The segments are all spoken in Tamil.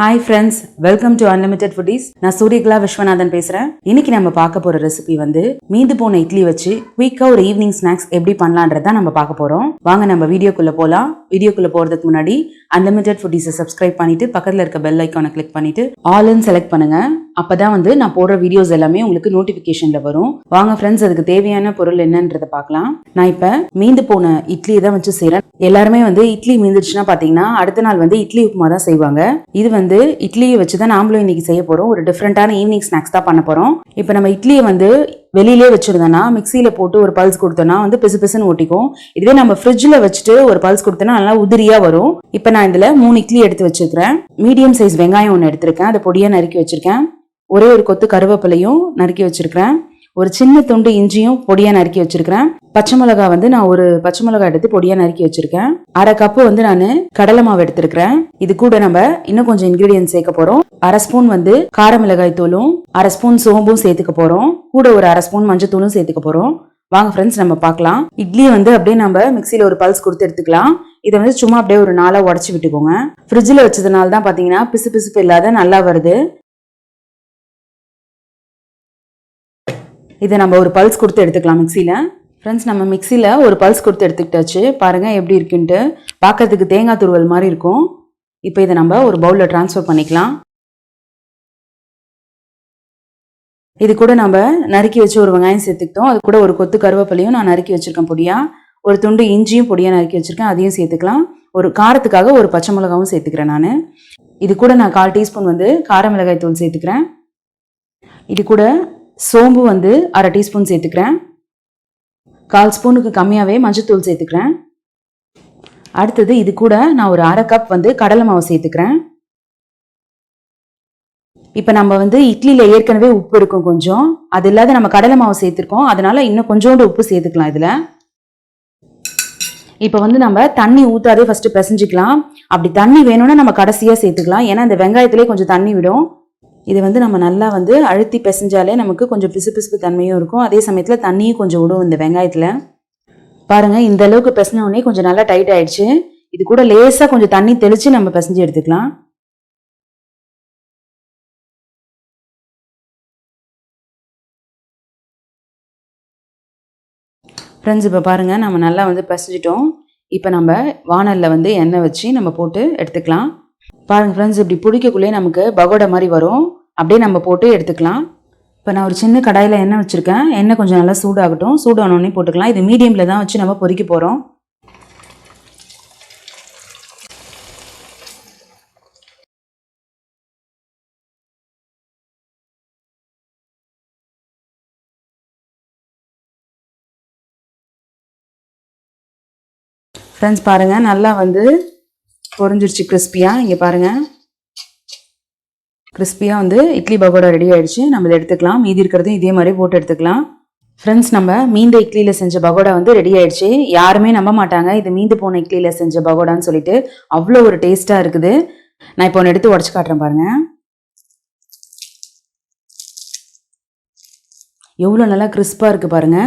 Hi friends, welcome to Unlimited Foodies. நான் சூரியகலா விஸ்வநாதன் பேசுறேன். இன்னைக்கு நம்ம பார்க்க போற ரெசிபி வந்து மீந்து போன இட்லி வச்சு குயிக்கா ஒரு ஈவினிங் ஸ்நாக்ஸ் எப்படி பண்ணலாம்ன்றத நம்ம பார்க்க போறோம். வாங்க நம்ம வீடியோக்குள்ள போலாம். வீடியோக்குள்ள போறதுக்கு முன்னாடி Unlimited Foodies சப்ஸ்கிரைப் பண்ணிட்டு பக்கத்துல இருக்க பெல் ஐகானை கிளிக் பண்ணிட்டு ஆல்னு செலக்ட் பண்ணுங்க. அப்பதான் வந்து நான் போடுற வீடியோஸ் எல்லாமே உங்களுக்கு நோட்டிபிகேஷன்ல வரும். வாங்க ஃப்ரெண்ட்ஸ், அதுக்கு தேவையான பொருள் என்னன்றதை பார்க்கலாம். நான் இப்ப மீந்து போன இட்லியை தான் வச்சு செய்யறேன். எல்லாருமே வந்து இட்லி மீந்துச்சுன்னா பாத்தீங்கன்னா அடுத்த நாள் வந்து இட்லி உப்புமா தான் செய்வாங்க. இது வந்து இட்லியை வச்சுதான் நாமளும் இன்னைக்கு செய்ய போறோம். ஒரு டிஃப்ரெண்டான ஈவினிங் ஸ்நாக்ஸ் தான் பண்ண போறோம். இப்ப நம்ம இட்லியை வந்து வெளியிலே வச்சிருந்தோம்னா மிக்சியில போட்டு ஒரு பல்ஸ் கொடுத்தோம்னா வந்து பிசு பிசுன்னு ஒட்டிக்கும். இதுவே நம்ம ஃப்ரிட்ஜ்ல வச்சுட்டு ஒரு பல்ஸ் கொடுத்தோம்னா நல்லா உதிரியா வரும். இப்ப நான் இதுல 3 இட்லி எடுத்து வச்சிருக்கேன். மீடியம் சைஸ் வெங்காயம் ஒன்று எடுத்திருக்கேன், அதை பொடியா நறுக்கி வச்சிருக்கேன். ஒரே ஒரு கொத்து கருவேப்பிலையும் நறுக்கி வச்சிருக்கிறேன். ஒரு சின்ன துண்டு இஞ்சியும் பொடியா நறுக்கி வச்சிருக்கிறேன். பச்சை மிளகாய் வந்து நான் ஒரு பச்சை மிளகாய் எடுத்து பொடியா நறுக்கி வச்சிருக்கேன். 1/2 கப்பு வந்து நான் கடலை மாவு எடுத்திருக்கிறேன். இது கூட நம்ம இன்னும் கொஞ்சம் இன்கிரீடியன்ட் சேர்க்க போறோம். 1/2 ஸ்பூன் வந்து கார மிளகாய் தூளும் 1/2 ஸ்பூன் சோம்பும் சேர்த்துக்க போறோம். கூட ஒரு 1/2 ஸ்பூன் மஞ்சள் தூளும் சேர்த்துக்க போறோம். வாங்க ஃப்ரெண்ட்ஸ், நம்ம பார்க்கலாம். இட்லி வந்து அப்படியே நம்ம மிக்சியில ஒரு பல்ஸ் கொடுத்து எடுத்துக்கலாம். இதை வந்து சும்மா அப்படியே ஒரு 4 உடச்சு விட்டுக்கோங்க. ஃப்ரிட்ஜில் வச்சதுனால தான் பாத்தீங்கன்னா பிசு பிசுப்பு இல்லாத நல்லா வருது. இதை நம்ம ஒரு பல்ஸ் கொடுத்து எடுத்துக்கலாம் மிக்சியில. ஃப்ரெண்ட்ஸ், நம்ம மிக்சியில ஒரு பல்ஸ் கொடுத்து எடுத்துக்கிட்டாச்சு. பாருங்க எப்படி இருக்குன்ட்டு. பார்க்கறதுக்கு தேங்காய் துருவல் மாதிரி இருக்கும். இப்போ இதை நம்ம ஒரு பவுல்ல டிரான்ஸ்ஃபர் பண்ணிக்கலாம். இது கூட நம்ம நறுக்கி வச்சு ஒரு வெங்காயம் சேர்த்துக்கிட்டோம். அது கூட ஒரு கொத்து கருவேப்பிலையும் நான் நறுக்கி வச்சிருக்கேன் பொடியா. ஒரு துண்டு இஞ்சியும் பொடியா நறுக்கி வச்சிருக்கேன், அதையும் சேர்த்துக்கலாம். ஒரு காரத்துக்காக ஒரு பச்சை மிளகாவும் சேர்த்துக்கிறேன் நான். இது கூட நான் 1/4 டீஸ்பூன் வந்து கார மிளகாய் தூள் சேர்த்துக்கிறேன். இது கூட சோம்பு வந்து 1/2 டீஸ்பூன் சேர்த்துக்கிறேன். 1/4 ஸ்பூனுக்கு கம்மியாவே மஞ்சத்தூள் சேர்த்துக்கிறேன். அடுத்தது இது கூட நான் ஒரு 1/2 கப் வந்து கடலை மாவு சேர்த்துக்கிறேன். இப்ப நம்ம வந்து இட்லியில ஏற்கனவே உப்பு இருக்கும் கொஞ்சம், அது இல்லாத நம்ம கடலை மாவு சேர்த்திருக்கோம், அதனால இன்னும் கொஞ்சோண்டு உப்பு சேர்த்துக்கலாம் இதுல. இப்ப வந்து நம்ம தண்ணி ஊத்தாதே ஃபர்ஸ்ட் பிசைஞ்சுக்கலாம். அப்படி தண்ணி வேணும்னா நம்ம கடைசியா சேர்த்துக்கலாம். ஏன்னா இந்த வெங்காயத்திலே கொஞ்சம் தண்ணி விடும். இது வந்து நம்ம நல்லா வந்து அழுத்தி பிசைஞ்சாலே நமக்கு கொஞ்சம் பிசு பிசுப்பு தன்மையும் இருக்கும். அதே சமயத்தில் தண்ணியும் கொஞ்சம் விடும் இந்த வெங்காயத்தில். பாருங்க, இந்த அளவுக்கு பிசைஞ்ச உடனே கொஞ்சம் நல்லா டைட் ஆயிடுச்சு. இது கூட லேசாக கொஞ்சம் தண்ணி தெளித்து நம்ம பிசைஞ்சு எடுத்துக்கலாம். ஃப்ரெண்ட்ஸ், இப்போ பாருங்க நம்ம நல்லா வந்து பிசைஞ்சிட்டோம். இப்போ நம்ம வானலில் வந்து எண்ணெய் வச்சு நம்ம போட்டு எடுத்துக்கலாம். பாருங்க ஃப்ரெண்ட்ஸ், இப்படி பிடிக்கக்குள்ளே நமக்கு பகோடா மாதிரி வரும். அப்படியே நம்ம போட்டு எடுத்துக்கலாம். இப்போ நான் ஒரு சின்ன கடாயில் எண்ணெய் வச்சுருக்கேன். எண்ணெய் கொஞ்சம் நல்லா சூடாகட்டும். சூடானோடனே போட்டுக்கலாம். இது மீடியமில் தான் வச்சு நம்ம பொரிக்க போகிறோம். ஃப்ரெண்ட்ஸ் பாருங்கள், நல்லா வந்து பொரிஞ்சிருச்சு கிறிஸ்பியாக. இங்கே பாருங்கள், கிறிஸ்பியாக வந்து இட்லி பகோடா ரெடி ஆயிடுச்சு. நம்ம இதை எடுத்துக்கலாம். மீதி இருக்கிறதையும் இதே மாதிரி போட்டு எடுத்துக்கலாம். ஃப்ரெண்ட்ஸ், நம்ம மீந்த இட்லியில் செஞ்ச பகோடா வந்து ரெடி ஆயிடுச்சு. யாருமே நம்ப மாட்டாங்க இது மீந்து போன இட்லியில் செஞ்ச பகோடான்னு சொல்லிட்டு. அவ்வளோ ஒரு டேஸ்ட்டாக இருக்குது. நான் இப்போ ஒன்று எடுத்து உடச்சு காட்டுறேன் பாருங்க. எவ்வளோ நல்லா கிறிஸ்பாக இருக்குது பாருங்க.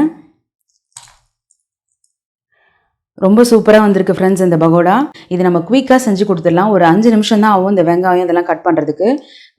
ரொம்ப சூப்பராக வந்திருக்கு ஃப்ரெண்ட்ஸ் இந்த பகோடா. இது நம்ம குயிக்காக செஞ்சு கொடுத்துடலாம். ஒரு 5 நிமிஷம் தான் ஆகும் இந்த வெங்காயம் இதெல்லாம் கட் பண்ணுறதுக்கு.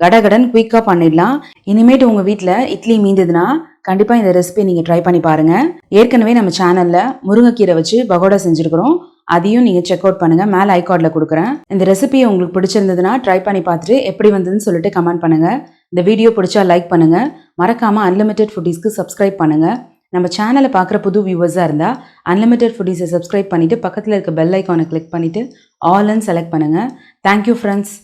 கடகடன் குயிக்காக பண்ணிடலாம். இனிமேட்டு உங்கள் வீட்டில் இட்லி மீந்ததுன்னா கண்டிப்பாக இந்த ரெசிபி நீங்கள் ட்ரை பண்ணி பாருங்கள். ஏற்கனவே நம்ம சேனலில் முருங்கைக்கீரை வச்சு பகோடா செஞ்சுருக்கிறோம். அதையும் நீங்கள் செக் அவுட் பண்ணுங்கள், மேலே ஐகார்டில் கொடுக்குறேன். இந்த ரெசிபியை உங்களுக்கு பிடிச்சிருந்ததுன்னா ட்ரை பண்ணி பார்த்துட்டு எப்படி வந்ததுன்னு சொல்லிட்டு கமெண்ட் பண்ணுங்கள். இந்த வீடியோ பிடிச்சா லைக் பண்ணுங்கள். மறக்காமல் அன்லிமிட்டெட் ஃபுட்டீஸ்க்கு சப்ஸ்கிரைப் பண்ணுங்கள். நம்ம சேனலை பார்க்குற புது வியூவர்ஸாக இருந்தால் அன்லிமிட்டெட் ஃபுட்டீஸை சப்ஸ்கிரைப் பண்ணிவிட்டு பக்கத்தில் இருக்க பெல் ஐக்கானை கிளிக் பண்ணிவிட்டு ஆல்னு செலக்ட் பண்ணுங்கள். Thank you friends.